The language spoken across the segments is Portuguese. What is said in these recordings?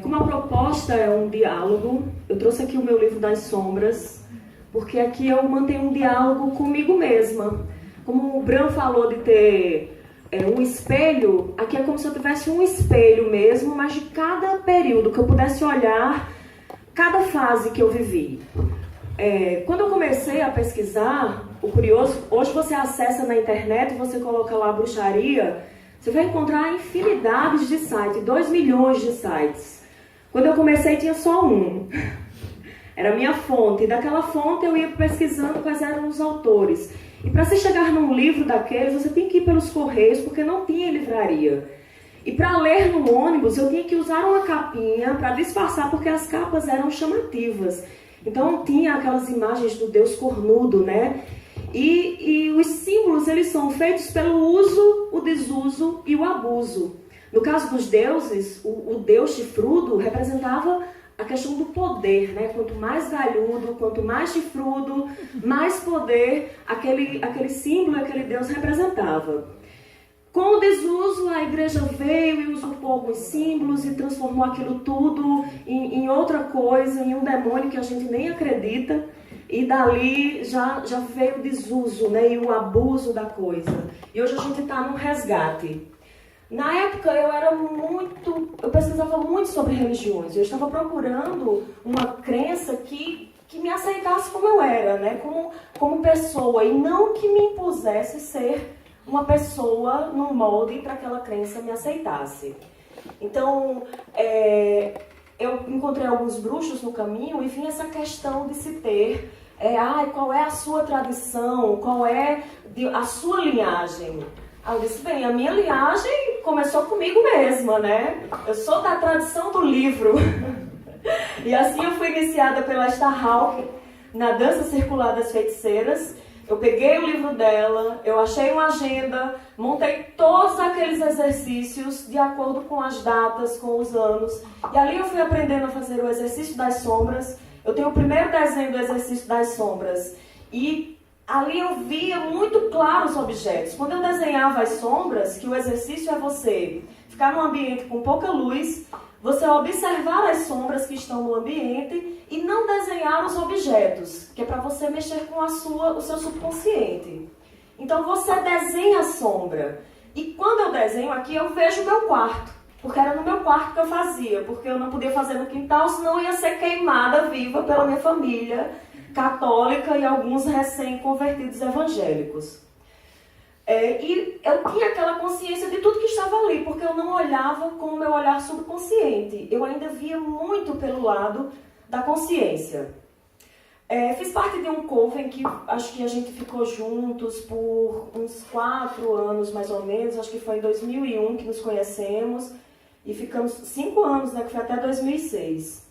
Como a proposta é um diálogo, eu trouxe aqui o meu livro das sombras, porque aqui eu mantenho um diálogo comigo mesma. Como o Bran falou de ter um espelho, aqui é como se eu tivesse um espelho mesmo, mas de cada período que eu pudesse olhar, cada fase que eu vivi. Quando eu comecei a pesquisar, o curioso, hoje você acessa na internet, você coloca lá bruxaria, você vai encontrar infinidades de sites, 2 milhões de sites. Quando eu comecei tinha só um, era a minha fonte, e daquela fonte eu ia pesquisando quais eram os autores. E para se chegar num livro daqueles, você tem que ir pelos correios, porque não tinha livraria. E para ler no ônibus, eu tinha que usar uma capinha para disfarçar, porque as capas eram chamativas. Então tinha aquelas imagens do Deus cornudo, né? E os símbolos, eles são feitos pelo uso, o desuso e o abuso. No caso dos deuses, o Deus chifrudo representava a questão do poder, né? Quanto mais galhudo, quanto mais chifrudo, mais poder aquele símbolo, aquele Deus representava. Com o desuso, a igreja veio e usurpou alguns símbolos e transformou aquilo tudo em outra coisa, em um demônio que a gente nem acredita. E dali já veio o desuso, né, e o abuso da coisa. E hoje a gente está num resgate. Na época eu pesquisava muito sobre religiões. Eu estava procurando uma crença que me aceitasse como eu era, né, como pessoa, e não que me impusesse ser uma pessoa num molde para que aquela crença me aceitasse. Então, eu encontrei alguns bruxos no caminho e vinha essa questão de se ter, qual é a sua tradição, qual é a sua linhagem. Eu disse, bem, a minha linhagem começou comigo mesma, né? Eu sou da tradição do livro. E assim eu fui iniciada pela Starhawk na dança circular das feiticeiras. Eu peguei o livro dela, eu achei uma agenda, montei todos aqueles exercícios de acordo com as datas, com os anos. E ali eu fui aprendendo a fazer o exercício das sombras. Eu tenho o primeiro desenho do exercício das sombras. E ali eu via muito claro os objetos. Quando eu desenhava as sombras, que o exercício é você ficar num ambiente com pouca luz, você observar as sombras que estão no ambiente e não desenhar os objetos, que é para você mexer com o seu subconsciente. Então você desenha a sombra. E quando eu desenho aqui, eu vejo o meu quarto. Porque era no meu quarto que eu fazia, porque eu não podia fazer no quintal, senão eu ia ser queimada viva pela minha família católica e alguns recém-convertidos evangélicos. E eu tinha aquela consciência de tudo que estava ali, porque eu não olhava com o meu olhar subconsciente. Eu ainda via muito pelo lado da consciência. Fiz parte de um coven que acho que a gente ficou juntos por uns 4 anos, mais ou menos. Acho que foi em 2001 que nos conhecemos. E ficamos 5 anos, né, que foi até 2006.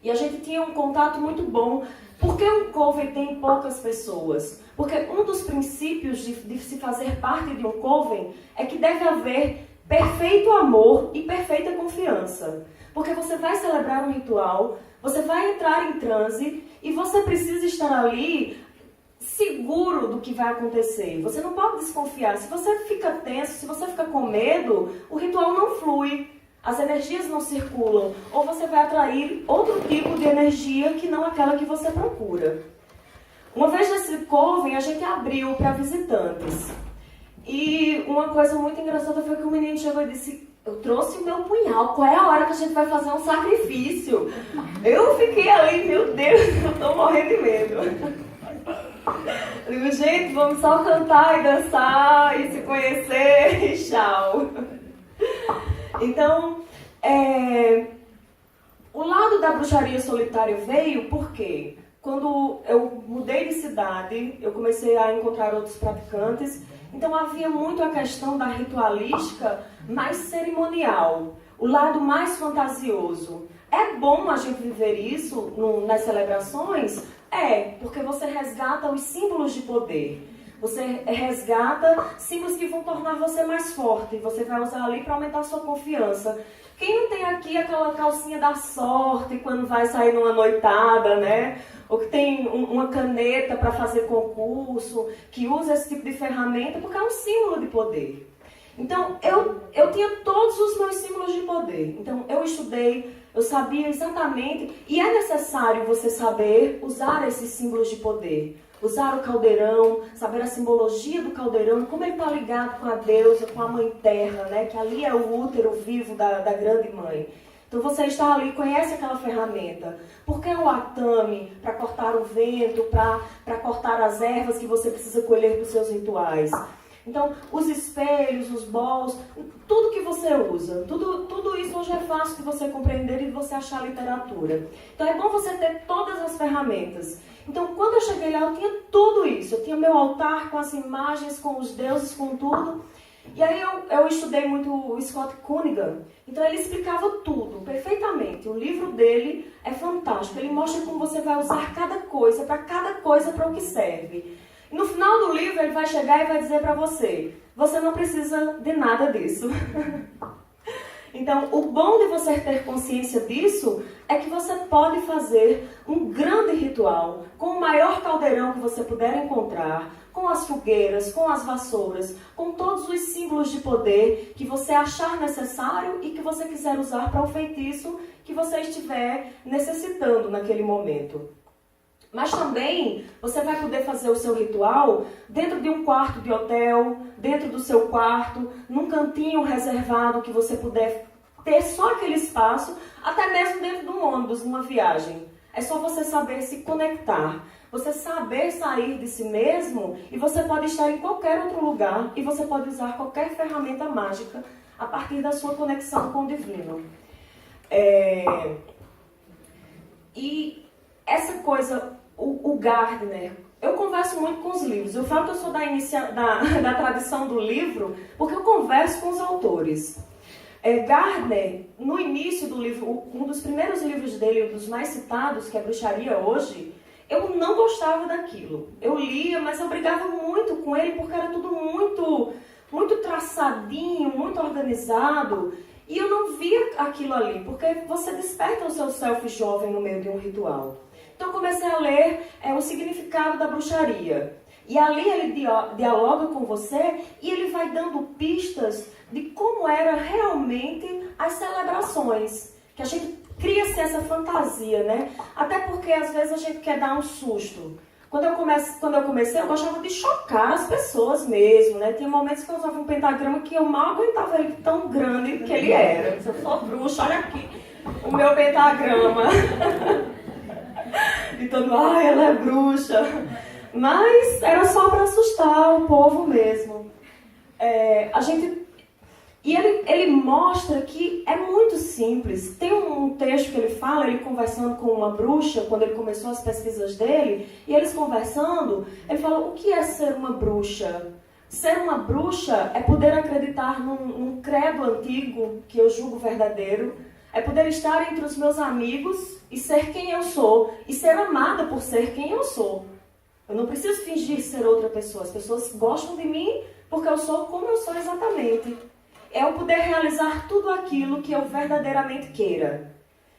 E a gente tinha um contato muito bom. Por que um coven tem poucas pessoas? Porque um dos princípios de se fazer parte de um coven é que deve haver perfeito amor e perfeita confiança. Porque você vai celebrar um ritual, você vai entrar em transe e você precisa estar ali seguro do que vai acontecer. Você não pode desconfiar. Se você fica tenso, se você fica com medo, o ritual não flui. As energias não circulam, ou você vai atrair outro tipo de energia que não aquela que você procura. Uma vez nesse coven, a gente abriu para visitantes. E uma coisa muito engraçada foi que o menino chegou e disse, eu trouxe o meu punhal, qual é a hora que a gente vai fazer um sacrifício? Eu fiquei ali, meu Deus, eu estou morrendo de medo. Eu digo, gente, vamos só cantar e dançar e se conhecer e tchau. Então, o lado da bruxaria solitária veio porque quando eu mudei de cidade, eu comecei a encontrar outros praticantes, então havia muito a questão da ritualística mais cerimonial, o lado mais fantasioso. É bom a gente viver isso nas celebrações? Porque você resgata os símbolos de poder. Você resgata símbolos que vão tornar você mais forte. Você vai usar ali para aumentar a sua confiança. Quem não tem aqui aquela calcinha da sorte quando vai sair numa noitada, né? Ou que tem uma caneta para fazer concurso, que usa esse tipo de ferramenta, porque é um símbolo de poder. Então, eu tinha todos os meus símbolos de poder. Então, eu estudei, eu sabia exatamente, e é necessário você saber usar esses símbolos de poder. Usar o caldeirão, saber a simbologia do caldeirão, como ele está ligado com a deusa, com a mãe terra, né? Que ali é o útero vivo da grande mãe. Então você está ali, conhece aquela ferramenta. Por que o atame? Para cortar o vento, para cortar as ervas que você precisa colher para os seus rituais. Então, os espelhos, os bols, tudo que você usa, tudo isso hoje é fácil de você compreender e de você achar literatura. Então, é bom você ter todas as ferramentas. Então, quando eu cheguei lá, eu tinha tudo isso. Eu tinha meu altar com as imagens, com os deuses, com tudo. E aí eu estudei muito o Scott Cunningham. Então, ele explicava tudo, perfeitamente. O livro dele é fantástico. Ele mostra como você vai usar cada coisa para o que serve. E no final do livro, ele vai chegar e vai dizer para você, você não precisa de nada disso. Então, o bom de você ter consciência disso é que você pode fazer um grande ritual com o maior caldeirão que você puder encontrar, com as fogueiras, com as vassouras, com todos os símbolos de poder que você achar necessário e que você quiser usar para o feitiço que você estiver necessitando naquele momento. Mas também você vai poder fazer o seu ritual dentro de um quarto de hotel, dentro do seu quarto, num cantinho reservado que você puder ter só aquele espaço, até mesmo dentro de um ônibus, numa viagem. É só você saber se conectar, você saber sair de si mesmo e você pode estar em qualquer outro lugar e você pode usar qualquer ferramenta mágica a partir da sua conexão com o divino. E essa coisa, o Gardner, eu converso muito com os livros. Eu falo que eu sou da tradição do livro porque eu converso com os autores. Gardner, no início do livro, um dos primeiros livros dele, um dos mais citados, que é Bruxaria Hoje, eu não gostava daquilo. Eu lia, mas eu brigava muito com ele porque era tudo muito traçadinho, muito organizado. E eu não via aquilo ali, porque você desperta o seu self jovem no meio de um ritual. Então eu comecei a ler o significado da bruxaria. E ali ele dialoga com você e ele vai dando pistas de como era realmente as celebrações. Que a gente cria-se essa fantasia, né? Até porque às vezes a gente quer dar um susto. Quando eu comecei, eu gostava de chocar as pessoas mesmo, né? Tinha momentos que eu usava um pentagrama que eu mal aguentava ele tão grande que ele era. Se eu sou bruxa, olha aqui o meu pentagrama. E todo mundo, ai, ela é bruxa. Mas era só para assustar o povo mesmo. E ele mostra que é muito simples. Tem um texto que ele fala, ele conversando com uma bruxa, quando ele começou as pesquisas dele, e eles conversando, ele fala, o que é ser uma bruxa? Ser uma bruxa é poder acreditar num credo antigo, que eu julgo verdadeiro, é poder estar entre os meus amigos e ser quem eu sou, e ser amada por ser quem eu sou. Eu não preciso fingir ser outra pessoa. As pessoas gostam de mim porque eu sou como eu sou exatamente. É eu poder realizar tudo aquilo que eu verdadeiramente queira.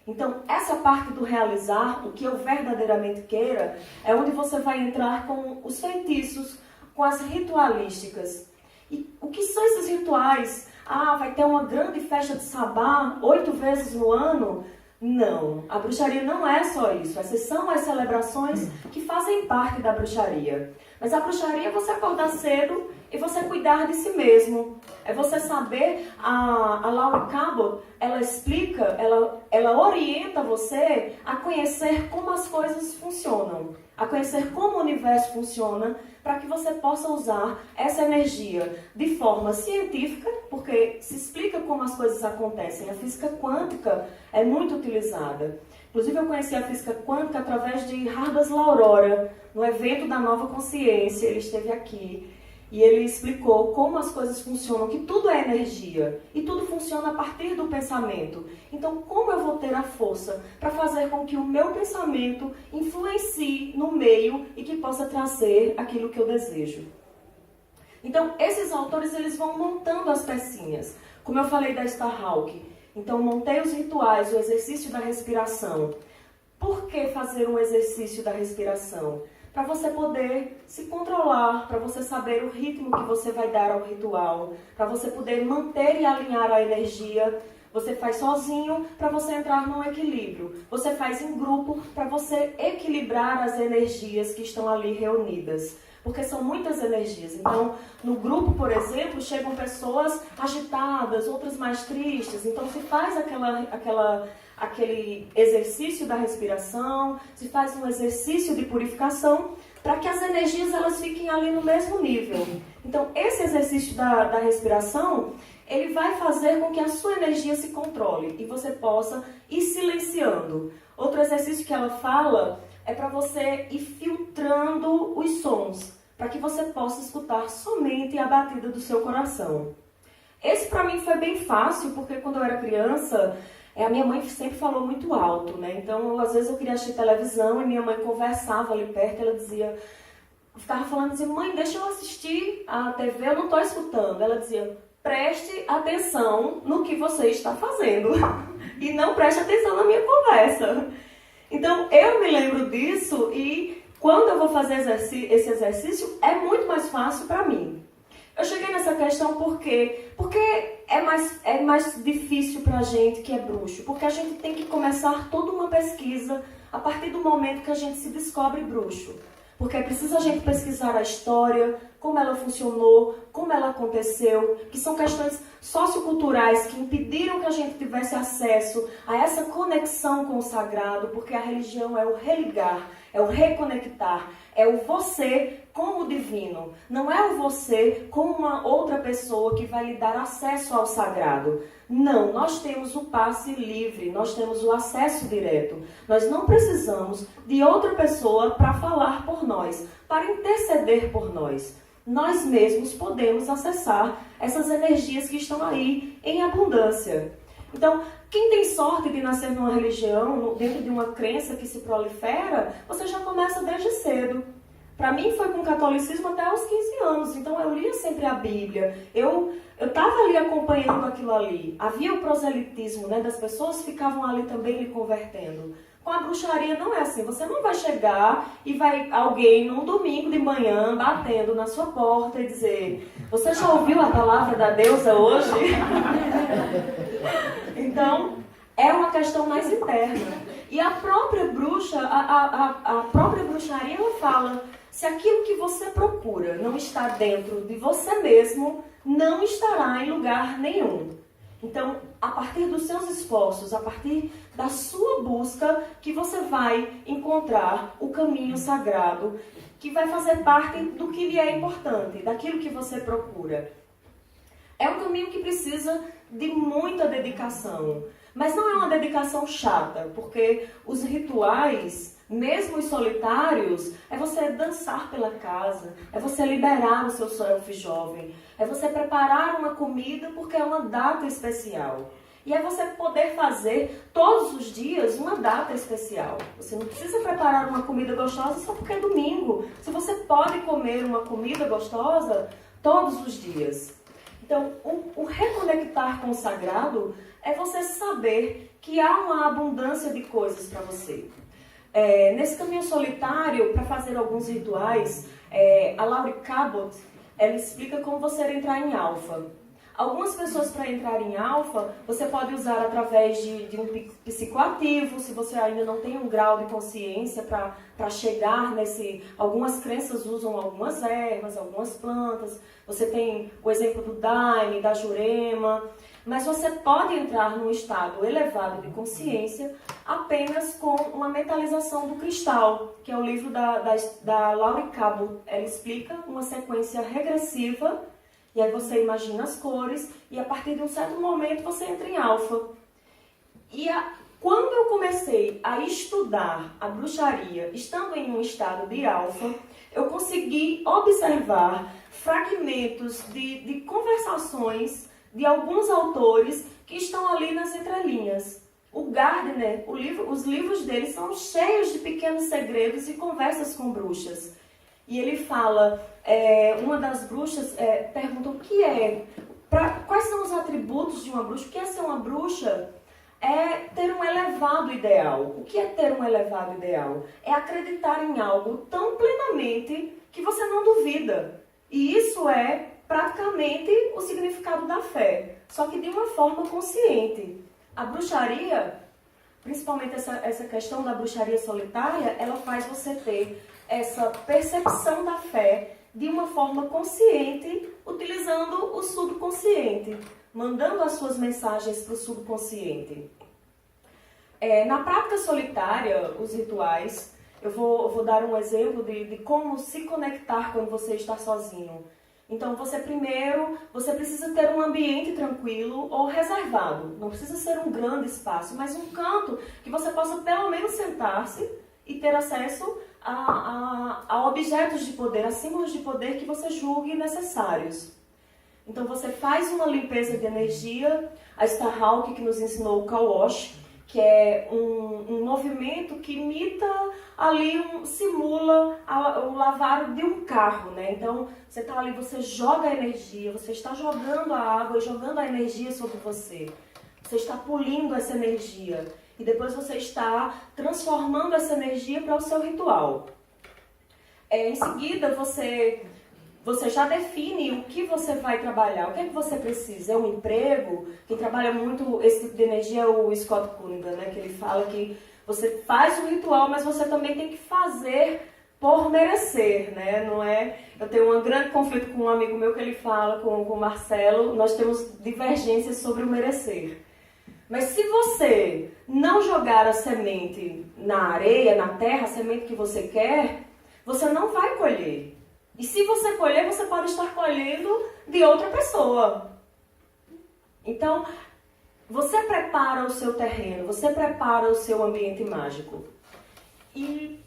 Então, essa parte do realizar o que eu verdadeiramente queira é onde você vai entrar com os feitiços, com as ritualísticas. E o que são esses rituais? Vai ter uma grande festa de sabá 8 vezes no ano? Não, a bruxaria não é só isso. Essas são as celebrações que fazem parte da bruxaria. Mas a bruxaria é você acordar cedo e você cuidar de si mesmo. É você saber, a Laura Cabot, ela explica, ela orienta você a conhecer como as coisas funcionam, a conhecer como o universo funciona, para que você possa usar essa energia de forma científica, porque se explica como as coisas acontecem. A física quântica é muito utilizada. Inclusive, eu conheci a física quântica através de Harbas Laurora, no evento da Nova Consciência. Ele esteve aqui e ele explicou como as coisas funcionam, que tudo é energia e tudo funciona a partir do pensamento. Então, como eu vou ter a força para fazer com que o meu pensamento influencie no meio e que possa trazer aquilo que eu desejo? Então, esses autores, eles vão montando as pecinhas. Como eu falei da Starhawk, então montei os rituais, o exercício da respiração. Por que fazer um exercício da respiração? para você poder se controlar, para você saber o ritmo que você vai dar ao ritual, para você poder manter e alinhar a energia. Você faz sozinho para você entrar num equilíbrio. Você faz em grupo para você equilibrar as energias que estão ali reunidas. Porque são muitas energias. Então, no grupo, por exemplo, chegam pessoas agitadas, outras mais tristes. Então, se faz aquele exercício da respiração, se faz um exercício de purificação, para que as energias elas fiquem ali no mesmo nível. Então, esse exercício da respiração, ele vai fazer com que a sua energia se controle e você possa ir silenciando. Outro exercício que ela fala é para você ir filtrando os sons, para que você possa escutar somente a batida do seu coração. Esse para mim foi bem fácil, porque quando eu era criança, a minha mãe sempre falou muito alto, né? Então, às vezes eu queria assistir televisão e minha mãe conversava ali perto, ela dizia, ficava falando assim, mãe, deixa eu assistir a TV, eu não estou escutando. Ela dizia, preste atenção no que você está fazendo e não preste atenção na minha conversa. Então, eu me lembro disso e quando eu vou fazer esse exercício, é muito mais fácil para mim. Eu cheguei nessa questão por quê? Porque é mais difícil para a gente que é bruxo. Porque a gente tem que começar toda uma pesquisa a partir do momento que a gente se descobre bruxo. Porque é preciso a gente pesquisar a história, como ela funcionou, como ela aconteceu, que são questões socioculturais que impediram que a gente tivesse acesso a essa conexão com o sagrado, porque a religião é o religar, é o reconectar, é o você com o divino. Não é o você com uma outra pessoa que vai lhe dar acesso ao sagrado. Não, nós temos o passe livre, nós temos o acesso direto. Nós não precisamos de outra pessoa para falar por nós, para interceder por nós. Nós mesmos podemos acessar essas energias que estão aí em abundância. Então, quem tem sorte de nascer numa religião, dentro de uma crença que se prolifera, você já começa desde cedo. Para mim foi com o catolicismo até os 15 anos, então eu lia sempre a Bíblia, eu estava ali acompanhando aquilo ali. Havia o proselitismo, né, das pessoas ficavam ali também lhe convertendo. Com a bruxaria não é assim, você não vai chegar e vai alguém num domingo de manhã batendo na sua porta e dizer, você já ouviu a palavra da deusa hoje? Então, é uma questão mais interna. E a própria bruxa, a própria bruxaria, ela fala, se aquilo que você procura não está dentro de você mesmo, não estará em lugar nenhum. Então, a partir dos seus esforços, a partir da sua busca, que você vai encontrar o caminho sagrado, que vai fazer parte do que lhe é importante, daquilo que você procura. É um caminho que precisa de muita dedicação, mas não é uma dedicação chata, porque os rituais, mesmo os solitários, é você dançar pela casa, é você liberar o seu self jovem, é você preparar uma comida porque é uma data especial. E é você poder fazer todos os dias uma data especial. Você não precisa preparar uma comida gostosa só porque é domingo. Se você pode comer uma comida gostosa todos os dias. Então, o reconectar com o sagrado é você saber que há uma abundância de coisas para você. Nesse caminho solitário, para fazer alguns rituais, a Laurie Cabot, ela explica como você entrar em alfa. Algumas pessoas, para entrar em alfa, você pode usar através de um psicoativo, se você ainda não tem um grau de consciência para chegar nesse... Algumas crenças usam algumas ervas, algumas plantas. Você tem o exemplo do Daime, da Jurema. Mas você pode entrar num estado elevado de consciência apenas com uma mentalização do cristal, que é o livro da Laurie Cabot. Ela explica uma sequência regressiva, e aí você imagina as cores, e a partir de um certo momento você entra em alfa. Quando eu comecei a estudar a bruxaria, estando em um estado de alfa, eu consegui observar fragmentos de conversações de alguns autores que estão ali nas entrelinhas. O Gardner, os livros dele são cheios de pequenos segredos e conversas com bruxas. E ele fala, uma das bruxas pergunta o que quais são os atributos de uma bruxa? O que é ser uma bruxa? É ter um elevado ideal. O que é ter um elevado ideal? É acreditar em algo tão plenamente que você não duvida. E isso é praticamente o significado da fé, só que de uma forma consciente. A bruxaria, principalmente essa questão da bruxaria solitária, ela faz você ter essa percepção da fé de uma forma consciente, utilizando o subconsciente, mandando as suas mensagens para o subconsciente. Na prática solitária, os rituais, eu vou dar um exemplo de como se conectar quando você está sozinho. Então, você precisa ter um ambiente tranquilo ou reservado. Não precisa ser um grande espaço, mas um canto que você possa pelo menos sentar-se e ter acesso a objetos de poder, a símbolos de poder que você julgue necessários. Então, você faz uma limpeza de energia. A Starhawk, que nos ensinou o Kawosh, que é um movimento que imita ali, simula o lavar de um carro, né? Então, você está ali, você joga a energia, você está jogando a água e jogando a energia sobre você. Você está polindo essa energia. E depois você está transformando essa energia para o seu ritual. Em seguida, você já define o que você vai trabalhar, o que é que você precisa. É um emprego? Quem trabalha muito esse tipo de energia é o Scott Cunningham, né? Que ele fala que você faz o ritual, mas você também tem que fazer por merecer, né? Não é? Eu tenho um grande conflito com um amigo meu que ele fala, com o Marcelo, nós temos divergências sobre o merecer. Mas se você não jogar a semente na areia, na terra, a semente que você quer, você não vai colher. E se você colher, você pode estar colhendo de outra pessoa. Então, você prepara o seu terreno, você prepara o seu ambiente mágico. E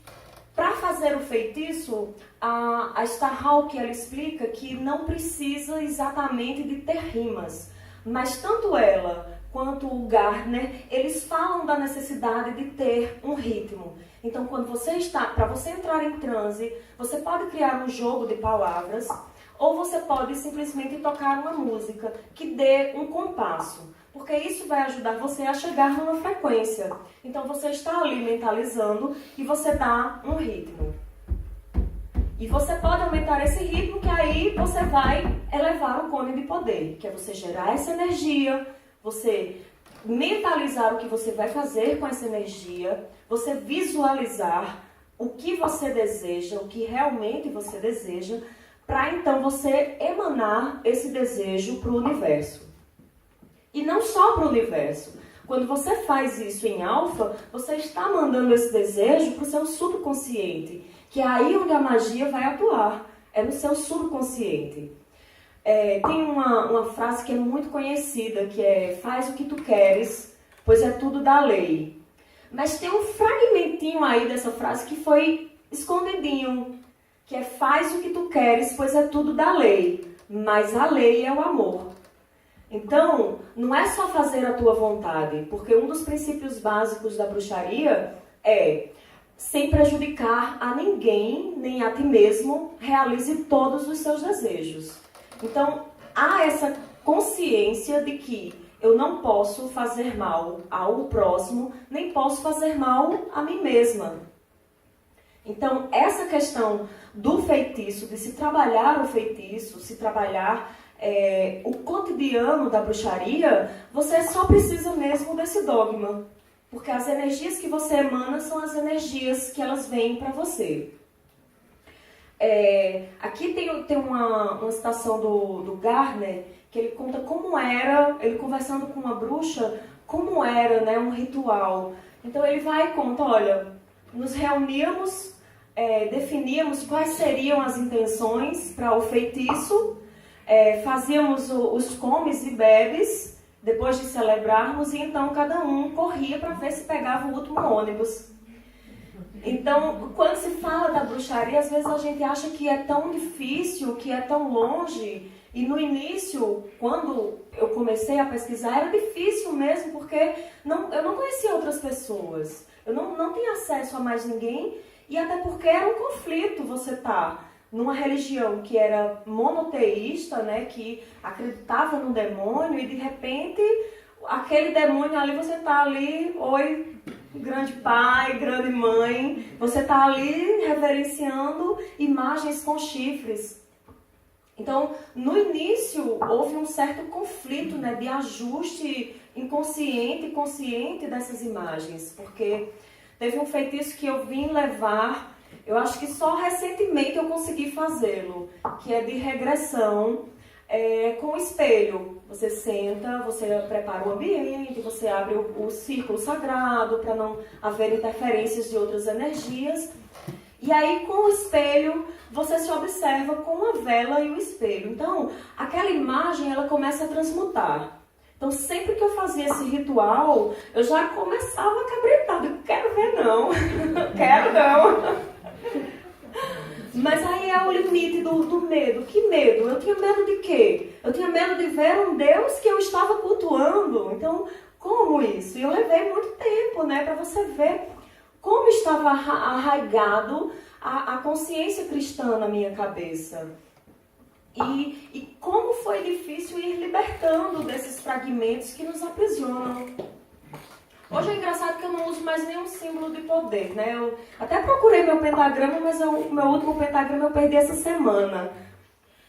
para fazer o feitiço, a Starhawk, ela explica que não precisa exatamente de ter rimas. Mas tanto ela quanto o Gardner, eles falam da necessidade de ter um ritmo. Então, para você entrar em transe, você pode criar um jogo de palavras, ou você pode simplesmente tocar uma música que dê um compasso, porque isso vai ajudar você a chegar numa frequência. Então, você está ali mentalizando e você dá um ritmo. E você pode aumentar esse ritmo, que aí você vai elevar o cone de poder, que é você gerar essa energia, você mentalizar o que você vai fazer com essa energia, você visualizar o que você deseja, o que realmente você deseja, para então você emanar esse desejo para o universo. E não só para o universo. Quando você faz isso em alfa, você está mandando esse desejo para o seu subconsciente, que é aí onde a magia vai atuar, é no seu subconsciente. Tem uma frase que é muito conhecida, que é: faz o que tu queres, pois é tudo da lei. Mas tem um fragmentinho aí dessa frase que foi escondidinho, que é: faz o que tu queres, pois é tudo da lei, mas a lei é o amor. Então, não é só fazer a tua vontade, porque um dos princípios básicos da bruxaria é: sem prejudicar a ninguém, nem a ti mesmo, realize todos os seus desejos. Então, há essa consciência de que eu não posso fazer mal ao próximo, nem posso fazer mal a mim mesma. Então, essa questão do feitiço, de se trabalhar o feitiço, se trabalhar o cotidiano da bruxaria, você só precisa mesmo desse dogma. Porque as energias que você emana são as energias que elas vêm para você. Aqui tem uma citação do Gardner, que ele conta como era, ele conversando com uma bruxa, como era, né, um ritual. Então ele vai e conta: olha, nos reuníamos, definíamos quais seriam as intenções para o feitiço, fazíamos os comes e bebes, depois de celebrarmos, e então cada um corria para ver se pegava o último ônibus. Então, quando se fala da bruxaria, às vezes a gente acha que é tão difícil, que é tão longe. E no início, quando eu comecei a pesquisar, era difícil mesmo, porque eu não conhecia outras pessoas. Eu não tinha acesso a mais ninguém, e até porque era um conflito você estar numa religião que era monoteísta, né, que acreditava no demônio, e de repente aquele demônio ali, você está ali, oi, grande pai, grande mãe. Você está ali reverenciando imagens com chifres. Então, no início, houve um certo conflito, né, de ajuste inconsciente e consciente dessas imagens, porque teve um feitiço que eu vim levar, eu acho que só recentemente eu consegui fazê-lo, que é de regressão com o espelho. Você senta, você prepara o ambiente, você abre o círculo sagrado para não haver interferências de outras energias. E aí, com o espelho, você se observa com a vela e o espelho. Então, aquela imagem, ela começa a transmutar. Então, sempre que eu fazia esse ritual, eu já começava a cabretar. Eu quero ver não, quero não. Mas aí é o limite do medo. Que medo? Eu tinha medo de quê? Eu tinha medo de ver um Deus que eu estava cultuando. Então, como isso? E eu levei muito tempo, né, para você ver como estava arraigado a consciência cristã na minha cabeça. E como foi difícil ir libertando desses fragmentos que nos aprisionam. Hoje é engraçado que eu não uso mais nenhum símbolo de poder, né? Eu até procurei meu pentagrama, mas o meu último pentagrama eu perdi essa semana.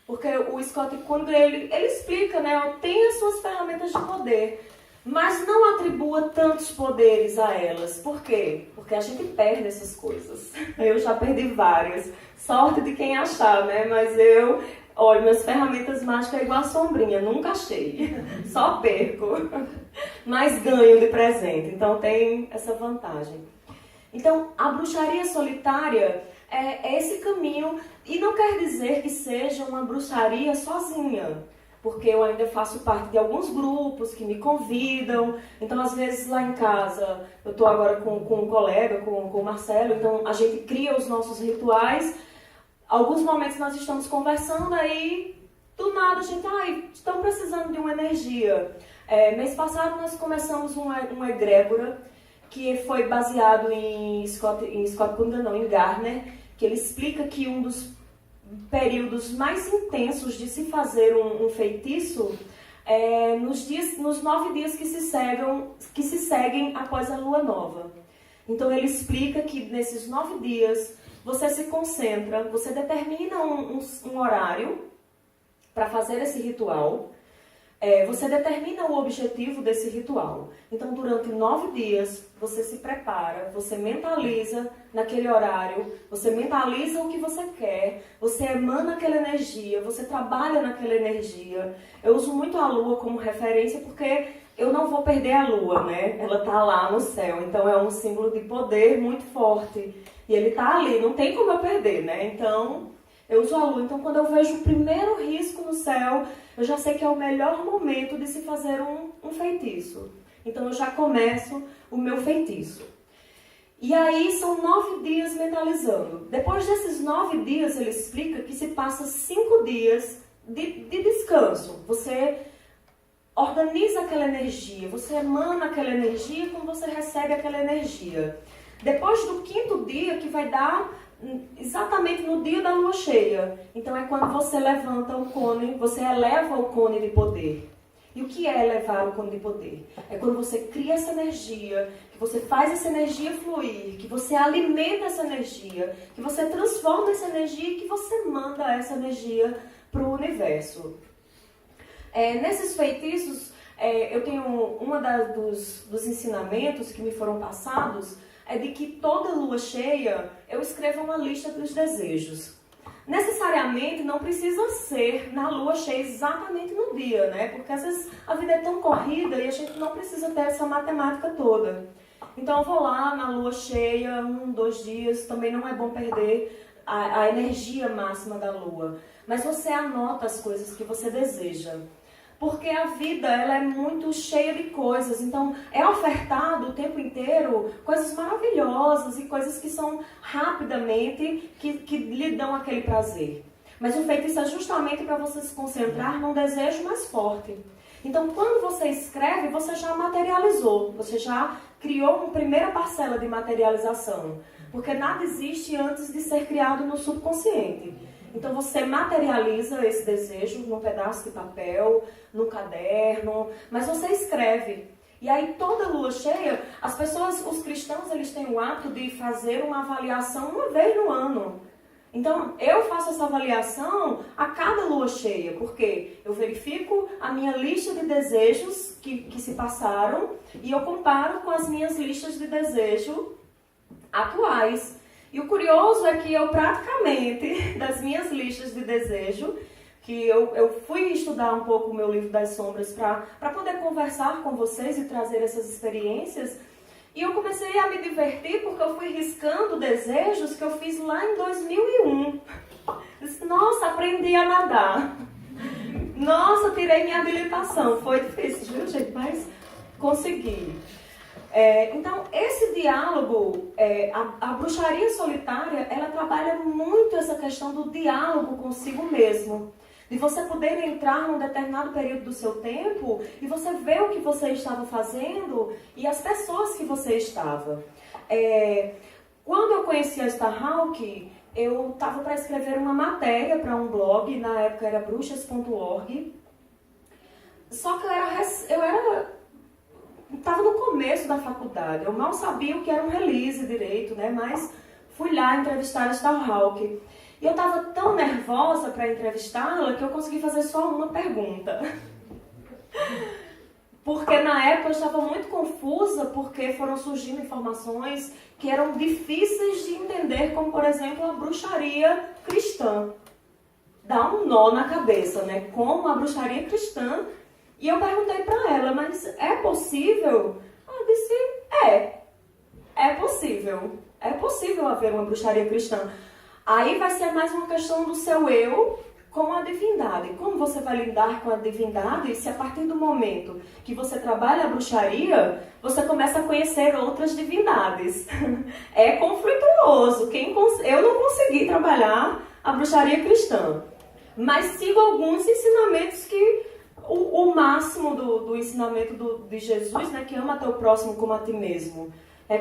Porque o Scott Kundry, ele explica, né? Tem as suas ferramentas de poder, mas não atribua tantos poderes a elas. Por quê? Porque a gente perde essas coisas. Eu já perdi várias. Sorte de quem achar, né? Mas olha, minhas ferramentas mágicas é igual a sombrinha, nunca achei. Só perco. Mas ganho de presente. Então tem essa vantagem. Então, a bruxaria solitária é esse caminho. E não quer dizer que seja uma bruxaria sozinha. Porque eu ainda faço parte de alguns grupos que me convidam. Então, às vezes, lá em casa, eu estou agora com um colega, com o Marcelo, então a gente cria os nossos rituais. Alguns momentos nós estamos conversando, aí, do nada, a gente, estamos precisando de uma energia. Mês passado, nós começamos uma egrégora, que foi baseado em Gardner, que ele explica que um dos períodos mais intensos de se fazer um feitiço nos 9 dias que se seguem após a lua nova. Então ele explica que nesses 9 dias você se concentra, você determina um horário para fazer esse ritual, você determina o objetivo desse ritual. Então, durante 9 dias, você se prepara, você mentaliza naquele horário, você mentaliza o que você quer, você emana aquela energia, você trabalha naquela energia. Eu uso muito a lua como referência porque eu não vou perder a lua, né? Ela está lá no céu, então é um símbolo de poder muito forte. E ele está ali, não tem como eu perder, né? Então, eu uso a lua. Então, quando eu vejo o primeiro risco no céu, eu já sei que é o melhor momento de se fazer um feitiço. Então, eu já começo o meu feitiço. E aí, são 9 dias mentalizando. Depois desses 9 dias, ele explica que se passa 5 dias de descanso. Você organiza aquela energia, você emana aquela energia quando você recebe aquela energia. Depois do 5º dia, que vai dar exatamente no dia da lua cheia. Então é quando você levanta o cone, você eleva o cone de poder. E o que é elevar o cone de poder? É quando você cria essa energia, que você faz essa energia fluir, que você alimenta essa energia, que você transforma essa energia e que você manda essa energia para o universo. Nesses feitiços, eu tenho dos ensinamentos que me foram passados, é de que toda lua cheia eu escrevo uma lista dos desejos. Necessariamente não precisa ser na lua cheia exatamente no dia, né? Porque às vezes a vida é tão corrida e a gente não precisa ter essa matemática toda. Então eu vou lá na lua cheia, 1, 2 dias, também não é bom perder a energia máxima da lua. Mas você anota as coisas que você deseja. Porque a vida ela é muito cheia de coisas, então é ofertado o tempo inteiro coisas maravilhosas e coisas que são rapidamente, que lhe dão aquele prazer. Mas o feitiço é justamente para você se concentrar num desejo mais forte. Então quando você escreve, você já materializou, você já criou uma primeira parcela de materialização. Porque nada existe antes de ser criado no subconsciente. Então você materializa esse desejo num pedaço de papel, num caderno, mas você escreve. E aí toda lua cheia, as pessoas, os cristãos, eles têm o hábito de fazer uma avaliação uma vez no ano. Então, eu faço essa avaliação a cada lua cheia, porque eu verifico a minha lista de desejos que se passaram e eu comparo com as minhas listas de desejo atuais. E o curioso é que eu praticamente, das minhas listas de desejo, que eu fui estudar um pouco o meu livro das sombras para poder conversar com vocês e trazer essas experiências. E eu comecei a me divertir porque eu fui riscando desejos que eu fiz lá em 2001. Nossa, aprendi a nadar. Nossa, tirei minha habilitação. Foi difícil, viu, gente? Mas consegui. Então, esse diálogo, a bruxaria solitária, ela trabalha muito essa questão do diálogo consigo mesmo. De você poder entrar num determinado período do seu tempo e você ver o que você estava fazendo e as pessoas que você estava. Quando eu conheci a Starhawk, eu estava para escrever uma matéria para um blog, na época era bruxas.org. Só que eu estava no começo da faculdade, eu mal sabia o que era um release direito, né? Mas fui lá entrevistar a Starhawk. E eu estava tão nervosa para entrevistá-la que eu consegui fazer só uma pergunta. Porque na época eu estava muito confusa, porque foram surgindo informações que eram difíceis de entender, como por exemplo a bruxaria cristã. Dá um nó na cabeça, né? Como a bruxaria cristã. E eu perguntei para ela, mas é possível? Ela disse, é possível. É possível haver uma bruxaria cristã. Aí vai ser mais uma questão do seu eu com a divindade. Como você vai lidar com a divindade se a partir do momento que você trabalha a bruxaria, você começa a conhecer outras divindades? É conflituoso. Eu não consegui trabalhar a bruxaria cristã, mas sigo alguns ensinamentos que o máximo do ensinamento de Jesus, né, que ama teu próximo como a ti mesmo. É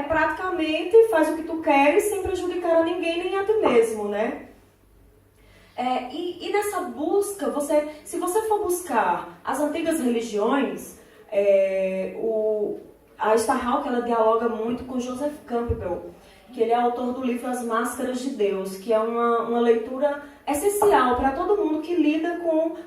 praticamente faz o que tu queres sem prejudicar a ninguém nem a ti mesmo, né? E nessa busca, se você for buscar as antigas religiões, a Starhawk, ela dialoga muito com Joseph Campbell, que ele é autor do livro As Máscaras de Deus, que é uma leitura essencial para todo mundo que lida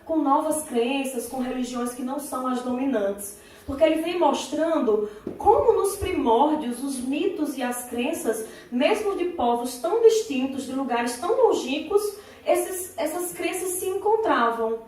com novas crenças, com religiões que não são as dominantes. Porque ele vem mostrando como nos primórdios, os mitos e as crenças, mesmo de povos tão distintos, de lugares tão longínquos, essas crenças se encontravam.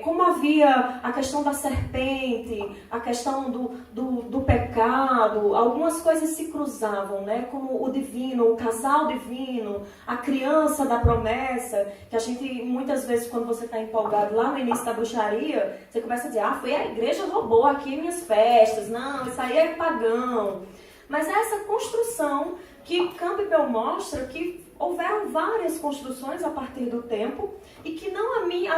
Como havia a questão da serpente, a questão do pecado, algumas coisas se cruzavam, né? Como o divino, o casal divino, a criança da promessa, que a gente, muitas vezes, quando você está empolgado lá no início da bruxaria, você começa a dizer, foi a igreja roubou aqui minhas festas, não, isso aí é pagão. Mas é essa construção que Campbell mostra que houveram várias construções a partir do tempo e que a minha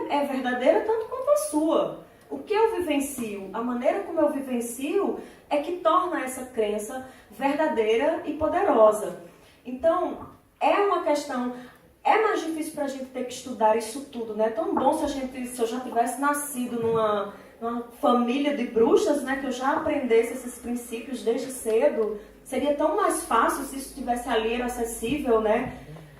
é verdadeira tanto quanto a sua. O que eu vivencio, a maneira como eu vivencio é que torna essa crença verdadeira e poderosa. Então, é uma questão, é mais difícil para a gente ter que estudar isso tudo, né? É tão bom se eu já tivesse nascido numa família de bruxas, né? Que eu já aprendesse esses princípios desde cedo. Seria tão mais fácil se isso estivesse ali, era acessível, né?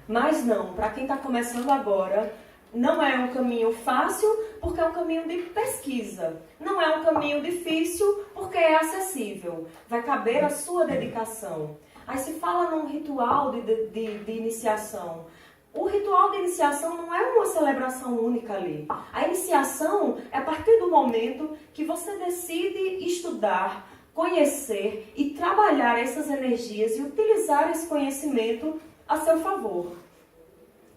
Mas não, para quem está começando agora, não é um caminho fácil porque é um caminho de pesquisa. Não é um caminho difícil porque é acessível. Vai caber a sua dedicação. Aí se fala num ritual de iniciação. O ritual de iniciação não é uma celebração única ali. A iniciação é a partir do momento que você decide estudar, conhecer e trabalhar essas energias e utilizar esse conhecimento a seu favor.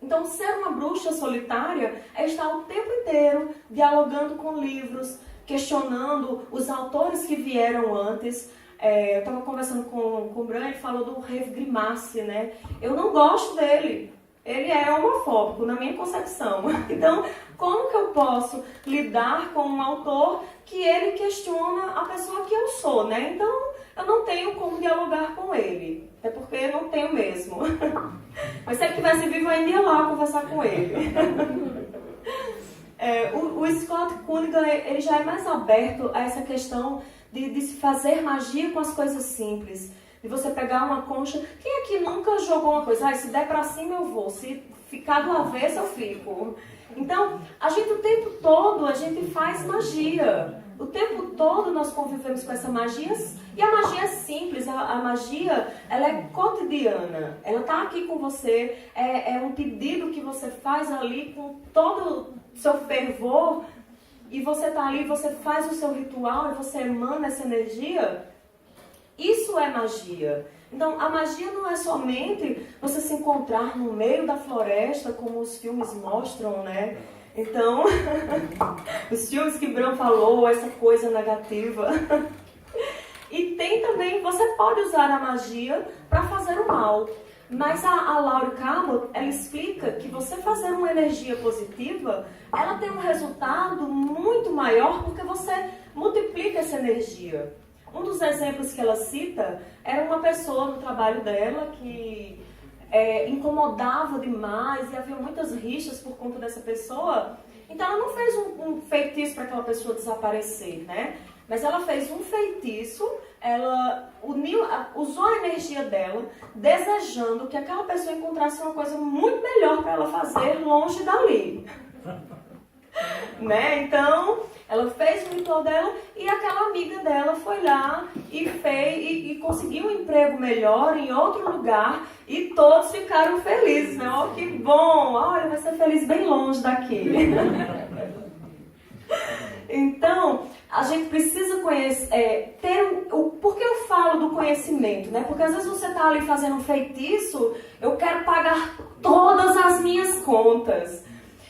Então, ser uma bruxa solitária é estar o tempo inteiro dialogando com livros, questionando os autores que vieram antes. Eu estava conversando com o Bran, ele falou do Rev Grimace, né? Eu não gosto dele. Ele é homofóbico, na minha concepção. Então, como que eu posso lidar com um autor que ele questiona a pessoa que eu sou, né? Então, eu não tenho como dialogar com ele. Até porque eu não tenho mesmo. Mas se ele estivesse vivo, eu ainda ia lá conversar com ele. O Scott Cunningham, ele já é mais aberto a essa questão de se fazer magia com as coisas simples. De você pegar uma concha. Quem aqui nunca jogou uma coisa? Se der pra cima eu vou, se ficar do avesso eu fico. Então, a gente o tempo todo, a gente faz magia. O tempo todo nós convivemos com essa magia. E a magia é simples, a magia, ela é cotidiana. Ela está aqui com você, é um pedido que você faz ali com todo o seu fervor. E você está ali, você faz o seu ritual e você emana essa energia. Isso é magia. Então, a magia não é somente você se encontrar no meio da floresta, como os filmes mostram, né? Então, os filmes que Bram falou, essa coisa negativa. E tem também, você pode usar a magia para fazer o mal. Mas a Laurie Cabot, ela explica que você fazer uma energia positiva, ela tem um resultado muito maior porque você multiplica essa energia. Um dos exemplos que ela cita era uma pessoa no trabalho dela que incomodava demais e havia muitas rixas por conta dessa pessoa. Então ela não fez um feitiço para aquela pessoa desaparecer, né? Mas ela fez um feitiço, ela usou a energia dela, desejando que aquela pessoa encontrasse uma coisa muito melhor para ela fazer longe dali. Né? Então, ela fez o ritual dela e aquela amiga dela foi lá e fez e conseguiu um emprego melhor em outro lugar e todos ficaram felizes, né? Oh, que bom! Olha, vai ser feliz bem longe daqui. Então, a gente precisa conhecer, por que eu falo do conhecimento, né? Porque às vezes você está ali fazendo um feitiço, eu quero pagar todas as minhas contas.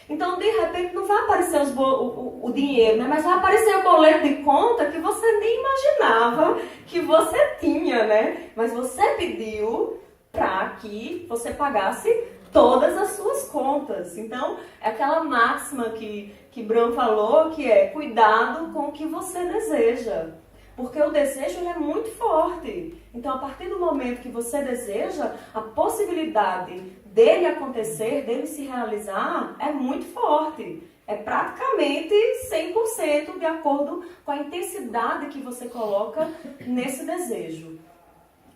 Então, de repente, não vai aparecer o dinheiro, né? Mas vai aparecer o boleto de conta que você nem imaginava que você tinha, né? Mas você pediu para que você pagasse todas as suas contas. Então, é aquela máxima que Bram falou, que é cuidado com o que você deseja. Porque o desejo ele é muito forte. Então, a partir do momento que você deseja, a possibilidade dele acontecer, dele se realizar, é muito forte. É praticamente 100% de acordo com a intensidade que você coloca nesse desejo.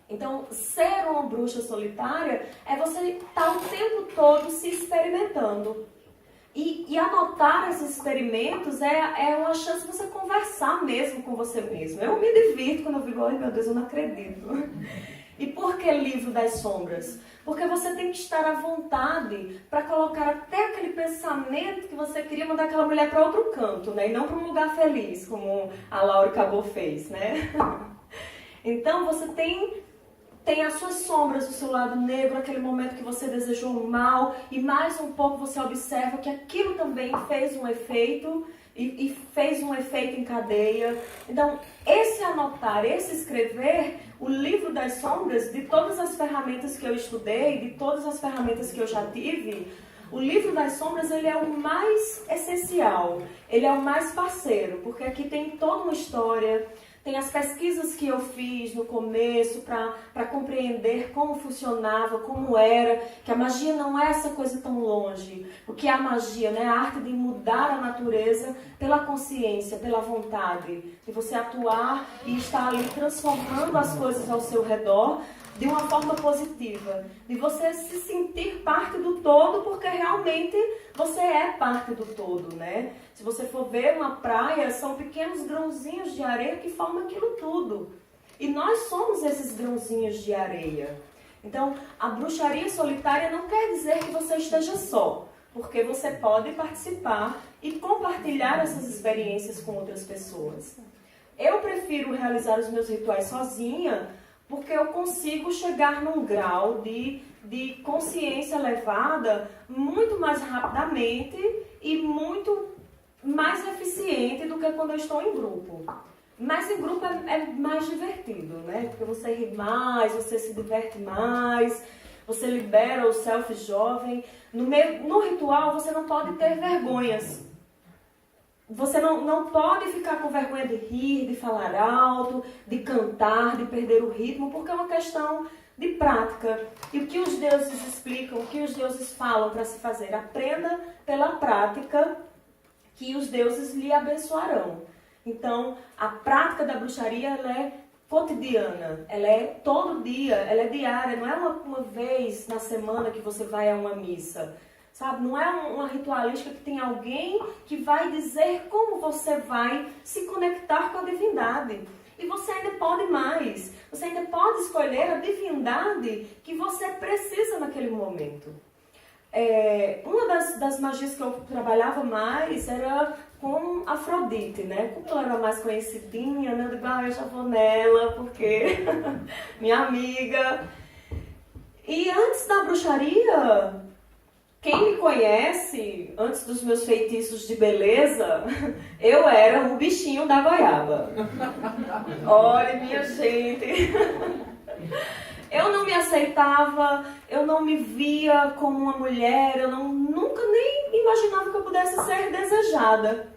Então, ser uma bruxa solitária é você estar o tempo todo se experimentando. E anotar esses experimentos é uma chance de você conversar mesmo com você mesmo. Eu me divirto quando eu digo, ai meu Deus, eu não acredito. E por que Livro das Sombras? Porque você tem que estar à vontade para colocar até aquele pensamento que você queria mandar aquela mulher para outro canto, né? E não para um lugar feliz, como a Laurie Cabot fez, né? Então você tem as suas sombras, o seu lado negro, aquele momento que você desejou o mal, e mais um pouco você observa que aquilo também fez um efeito, e fez um efeito em cadeia. Então, esse anotar, esse escrever, o Livro das Sombras, de todas as ferramentas que eu estudei, de todas as ferramentas que eu já tive, o Livro das Sombras ele é o mais essencial, ele é o mais parceiro, porque aqui tem toda uma história. Tem as pesquisas que eu fiz no começo para compreender como funcionava, como era, que a magia não é essa coisa tão longe. O que é a magia, né? A arte de mudar a natureza pela consciência, pela vontade. De você atuar e estar ali transformando as coisas ao seu redor de uma forma positiva. De você se sentir parte do todo, porque realmente você é parte do todo, né? Se você for ver uma praia, são pequenos grãozinhos de areia que formam aquilo tudo. E nós somos esses grãozinhos de areia. Então, a bruxaria solitária não quer dizer que você esteja só, porque você pode participar e compartilhar essas experiências com outras pessoas. Eu prefiro realizar os meus rituais sozinha, porque eu consigo chegar num grau de consciência elevada muito mais rapidamente e muito mais eficiente do que quando eu estou em grupo. Mas em grupo é mais divertido, né? Porque você ri mais, você se diverte mais, você libera o self jovem. No ritual você não pode ter vergonhas. Você não pode ficar com vergonha de rir, de falar alto, de cantar, de perder o ritmo, porque é uma questão de prática. E o que os deuses explicam, o que os deuses falam para se fazer? Aprenda pela prática, que os deuses lhe abençoarão. Então, a prática da bruxaria, ela é cotidiana, ela é todo dia, ela é diária, não é uma vez na semana que você vai a uma missa, sabe? Não é uma ritualística que tem alguém que vai dizer como você vai se conectar com a divindade. E você ainda pode mais, você ainda pode escolher a divindade que você precisa naquele momento. Uma das magias que eu trabalhava mais era com Afrodite, né? Como ela era mais conhecidinha, né? Eu digo, eu já vou nela, porque minha amiga. E antes da bruxaria, quem me conhece, antes dos meus feitiços de beleza, eu era o bichinho da goiaba. Olha, minha gente. Eu não me aceitava, eu não me via como uma mulher, eu nunca nem imaginava que eu pudesse ser desejada.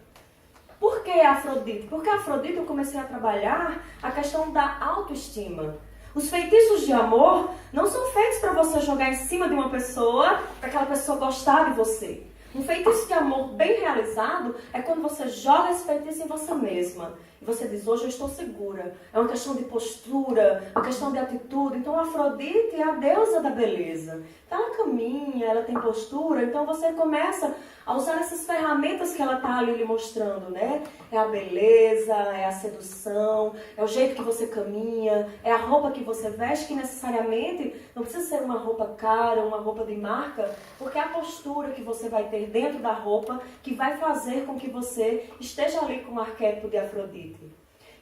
Por que Afrodite? Porque Afrodite eu comecei a trabalhar a questão da autoestima. Os feitiços de amor não são feitos para você jogar em cima de uma pessoa, para aquela pessoa gostar de você. Um feitiço de amor bem realizado é quando você joga esse feitiço em você mesma. E você diz, hoje eu estou segura. É uma questão de postura, uma questão de atitude. Então, a Afrodite é a deusa da beleza. Então, ela caminha, ela tem postura. Então, você começa a usar essas ferramentas que ela está ali lhe mostrando, né? É a beleza, é a sedução, é o jeito que você caminha, é a roupa que você veste, que necessariamente não precisa ser uma roupa cara, uma roupa de marca, porque é a postura que você vai ter dentro da roupa que vai fazer com que você esteja ali com o arquétipo de Afrodite.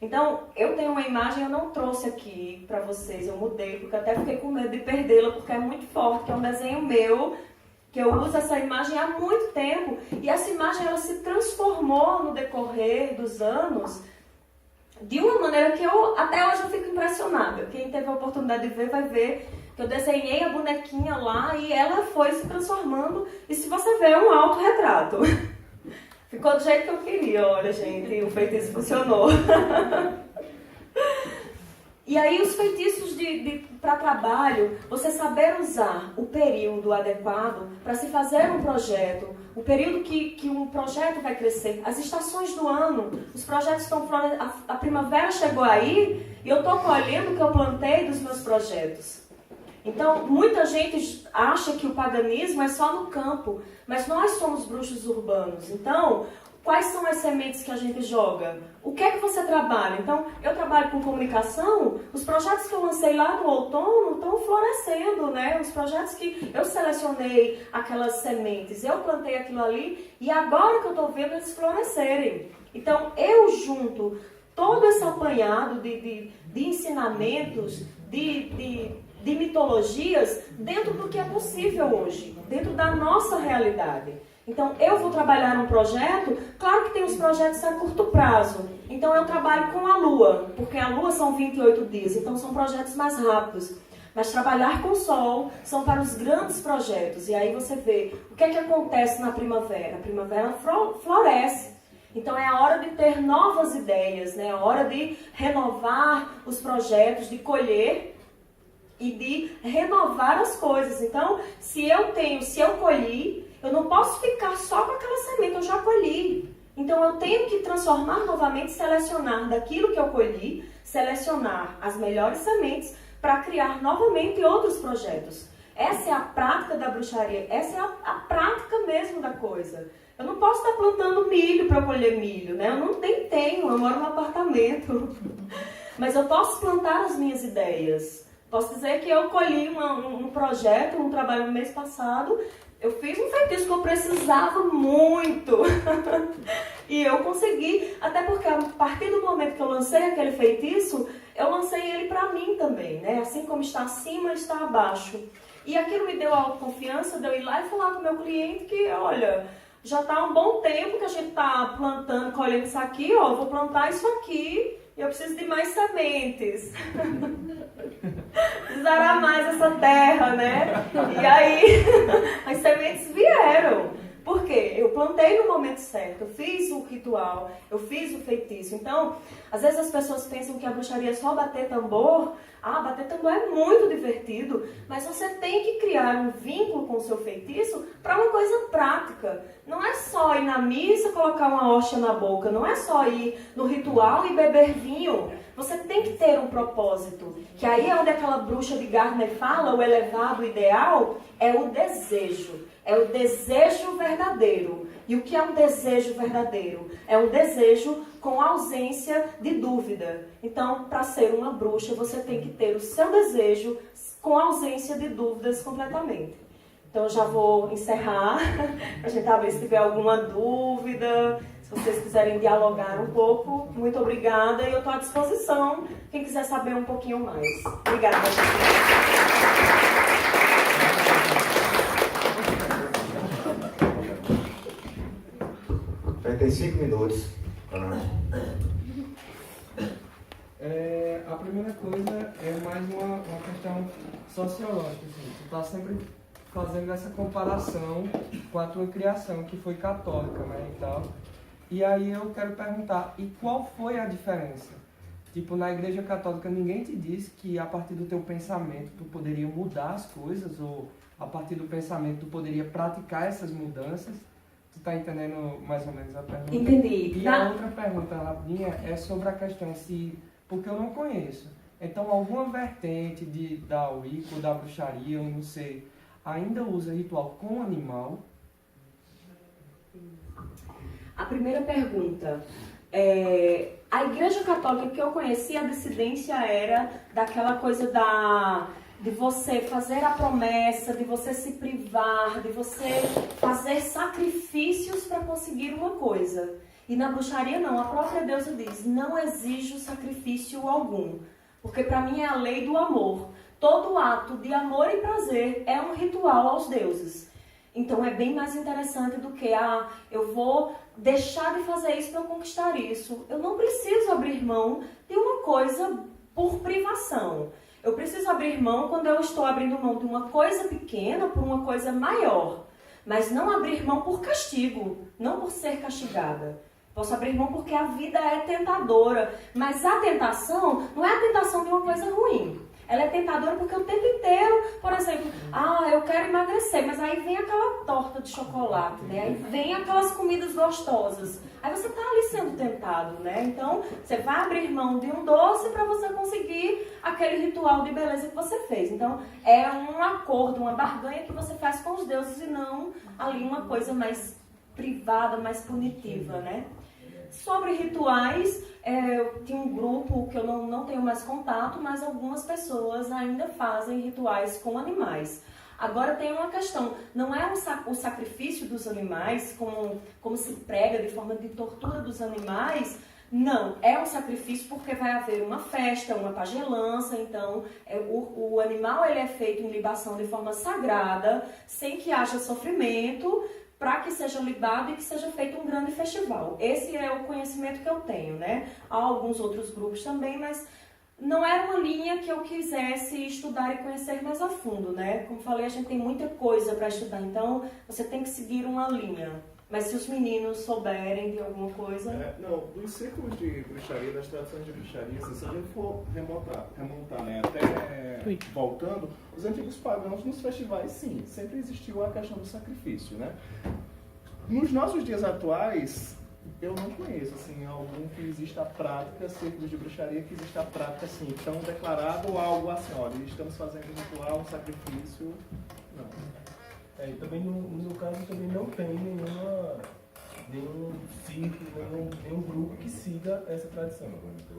Então, eu tenho uma imagem, eu não trouxe aqui para vocês, eu mudei, porque até fiquei com medo de perdê-la, porque é muito forte, que é um desenho meu, que eu uso essa imagem há muito tempo, e essa imagem ela se transformou no decorrer dos anos de uma maneira que até hoje eu fico impressionada. Quem teve a oportunidade de ver vai ver que eu desenhei a bonequinha lá e ela foi se transformando, e se você ver é um autorretrato. Ficou do jeito que eu queria, olha gente, o feitiço funcionou. E aí os feitiços para trabalho, você saber usar o período adequado para se fazer um projeto, o período que um projeto vai crescer, as estações do ano, os projetos estão florescendo, a primavera chegou aí e eu estou colhendo o que eu plantei dos meus projetos. Então, muita gente acha que o paganismo é só no campo, mas nós somos bruxos urbanos. Então, quais são as sementes que a gente joga? O que é que você trabalha? Então, eu trabalho com comunicação, os projetos que eu lancei lá no outono estão florescendo, né? Os projetos que eu selecionei aquelas sementes, eu plantei aquilo ali e agora que eu estou vendo eles florescerem. Então, eu junto todo esse apanhado de ensinamentos, de mitologias dentro do que é possível hoje, dentro da nossa realidade. Então, eu vou trabalhar num projeto, claro que tem os projetos a curto prazo. Então, eu trabalho com a Lua, porque a Lua são 28 dias, então são projetos mais rápidos. Mas trabalhar com o Sol são para os grandes projetos. E aí você vê o que é que acontece na primavera. A primavera floresce. Então, é a hora de ter novas ideias, né? É a hora de renovar os projetos, de colher e de renovar as coisas. Então, se eu colhi, eu não posso ficar só com aquela semente, eu já colhi. Então, eu tenho que transformar novamente, selecionar daquilo que eu colhi, selecionar as melhores sementes para criar novamente outros projetos. Essa é a prática da bruxaria, essa é a prática mesmo da coisa. Eu não posso estar plantando milho para colher milho, né? Eu não nem tenho, eu moro num apartamento. Mas eu posso plantar as minhas ideias. Posso dizer que eu colhi um projeto, um trabalho no mês passado. Eu fiz um feitiço que eu precisava muito. E eu consegui, até porque a partir do momento que eu lancei aquele feitiço, eu lancei ele para mim também, né? Assim como está acima, está abaixo. E aquilo me deu autoconfiança de eu ir lá e falar com o meu cliente que, olha, já está há um bom tempo que a gente está plantando, colhendo isso aqui, ó, eu vou plantar isso aqui e eu preciso de mais sementes. Precisará mais essa terra, né? E aí, as sementes vieram. Por quê? Eu plantei no momento certo, eu fiz o ritual, eu fiz o feitiço. Então, às vezes as pessoas pensam que a bruxaria é só bater tambor. Ah, bater tambor é muito divertido, mas você tem que criar um vínculo com o seu feitiço para uma coisa prática. Não é só ir na missa, colocar uma hóstia na boca, não é só ir no ritual e beber vinho. Você tem que ter um propósito, que aí é onde aquela bruxa de Gardner fala, o elevado ideal é o desejo. É o desejo verdadeiro. E o que é um desejo verdadeiro? É um desejo com ausência de dúvida. Então, para ser uma bruxa, você tem que ter o seu desejo com ausência de dúvidas completamente. Então, eu já vou encerrar. A gente talvez se tiver alguma dúvida, se vocês quiserem dialogar um pouco, muito obrigada. E eu estou à disposição, quem quiser saber um pouquinho mais. Obrigada, gente. Tem 5 minutos. A primeira coisa é mais uma questão sociológica. Assim. Tu está sempre fazendo essa comparação com a tua criação, que foi católica, né, e tal. E aí eu quero perguntar, e qual foi a diferença? Tipo, na Igreja Católica ninguém te disse que a partir do teu pensamento tu poderia mudar as coisas, ou a partir do pensamento tu poderia praticar essas mudanças? Tu tá entendendo mais ou menos a pergunta? Entendi. E a outra pergunta rapidinha é sobre a questão se... Porque eu não conheço. Então, alguma vertente da Wicca ou da bruxaria, eu não sei, ainda usa ritual com animal? A primeira pergunta. A Igreja Católica que eu conheci, a dissidência era daquela coisa de você fazer a promessa, de você se privar, de você fazer sacrifícios para conseguir uma coisa. E na bruxaria não, a própria deusa diz, não exijo sacrifício algum, porque para mim é a lei do amor. Todo ato de amor e prazer é um ritual aos deuses. Então é bem mais interessante do que, eu vou deixar de fazer isso para conquistar isso. Eu não preciso abrir mão de uma coisa por privação. Eu preciso abrir mão quando eu estou abrindo mão de uma coisa pequena por uma coisa maior. Mas não abrir mão por castigo, não por ser castigada. Posso abrir mão porque a vida é tentadora. Mas a tentação não é a tentação de uma coisa ruim. Ela é tentadora porque o tempo inteiro, por exemplo, eu quero emagrecer, mas aí vem aquela torta de chocolate, né? Aí vem aquelas comidas gostosas. Aí você está ali sendo tentado, né? Então, você vai abrir mão de um doce para você conseguir aquele ritual de beleza que você fez. Então, é um acordo, uma barganha que você faz com os deuses e não ali uma coisa mais privada, mais punitiva, né? Sobre rituais, eu tinha um grupo que eu não tenho mais contato, mas algumas pessoas ainda fazem rituais com animais. Agora tem uma questão, não é o sacrifício dos animais, como se prega de forma de tortura dos animais, não, é um sacrifício porque vai haver uma festa, uma pagelança, então o animal ele é feito em libação de forma sagrada, sem que haja sofrimento, para que seja libado e que seja feito um grande festival. Esse é o conhecimento que eu tenho, né? Há alguns outros grupos também, mas não era uma linha que eu quisesse estudar e conhecer mais a fundo, né? Como falei, a gente tem muita coisa para estudar, então você tem que seguir uma linha. Mas se os meninos souberem de alguma coisa... Dos círculos de bruxaria, das tradições de bruxaria, se a gente for remontar né, até voltando, os antigos pagãos nos festivais, sim, sempre existiu a questão do sacrifício, né? Nos nossos dias atuais, eu não conheço, assim, algum que exista a prática, círculos de bruxaria, que exista a prática, assim, tão declarado ou algo assim, olha, estamos fazendo um ritual, um sacrifício, não. E também no caso também não tem nenhum círculo, nenhum grupo que siga essa tradição.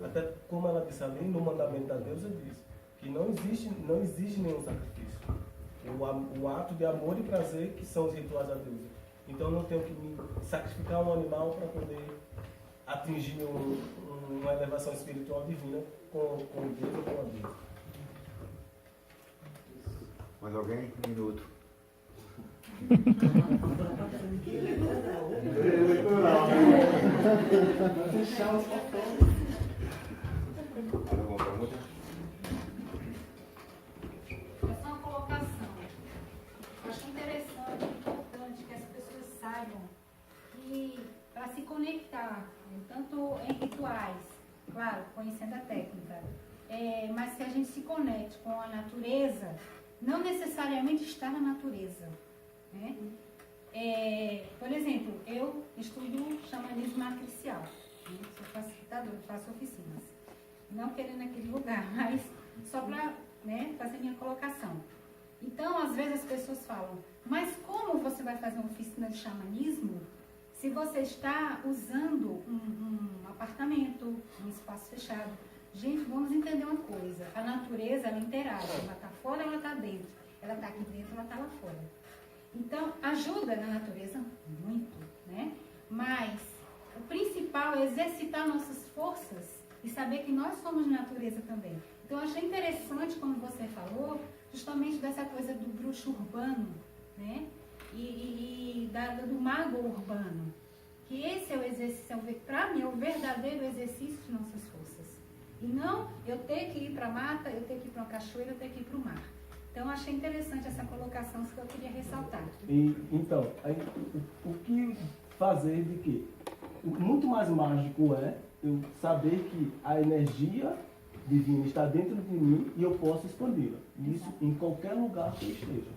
Até como ela disse ali, no mandamento da deusa diz que não exige nenhum sacrifício. O ato de amor e prazer que são os rituais da deusa. Então eu não tenho que me sacrificar um animal para poder atingir uma elevação espiritual divina com Deus ou com a Deus. Mais alguém? Um minuto. Alguma pergunta? É só uma colocação. Eu acho interessante, importante que as pessoas saibam conecte com a natureza, não necessariamente está na natureza, né? Por exemplo, eu estudo xamanismo matricial, né? Sou facilitadora, faço oficinas. Não querendo aquele lugar, mas só para, né, fazer minha colocação. Então, às vezes as pessoas falam, mas como você vai fazer uma oficina de xamanismo se você está usando um apartamento, um espaço fechado? Gente, vamos entender uma coisa. A natureza, ela interage. Ela está fora, ela está dentro. Ela está aqui dentro, ela está lá fora. Então, ajuda na natureza muito, né? Mas o principal é exercitar nossas forças e saber que nós somos natureza também. Então, eu achei interessante, como você falou, justamente dessa coisa do bruxo urbano, né? Do mago urbano. Que esse é o exercício, para mim, é o verdadeiro exercício de nossas forças. E não eu ter que ir para a mata, eu ter que ir para uma cachoeira, eu ter que ir para o mar. Então, eu achei interessante essa colocação, isso que eu queria ressaltar. Então, o que fazer de quê? Muito mais mágico é eu saber que a energia divina está dentro de mim e eu posso expandi-la. Isso em qualquer lugar que eu esteja.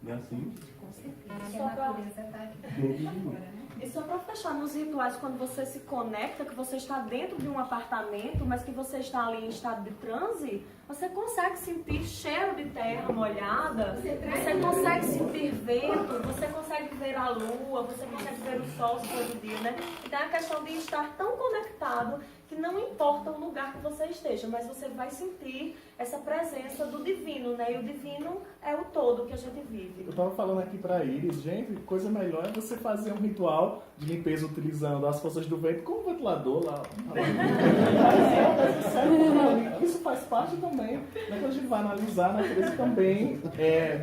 Não é assim? Com certeza. A natureza está aqui Dentro de mim. fora, né? E só para fechar, nos rituais, quando você se conecta, que você está dentro de um apartamento, mas que você está ali em estado de transe, você consegue sentir cheiro de terra molhada, você consegue sentir vento, você consegue ver a lua, você consegue ver o sol se for de dia, né? Então é a questão de estar tão conectado que não importa o lugar que você esteja, mas você vai sentir essa presença do divino, né? E o divino é o todo que a gente vive. Eu estava falando aqui para Iris, gente, coisa melhor é você fazer um ritual de limpeza utilizando as forças do vento como ventilador lá. Isso faz parte também, né? Quando a gente vai analisar, a natureza também,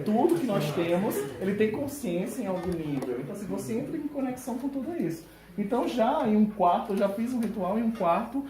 tudo que nós temos, ele tem consciência em algum nível. Então, assim, você entra em conexão com tudo isso. Então, já em um quarto, eu já fiz um ritual em um quarto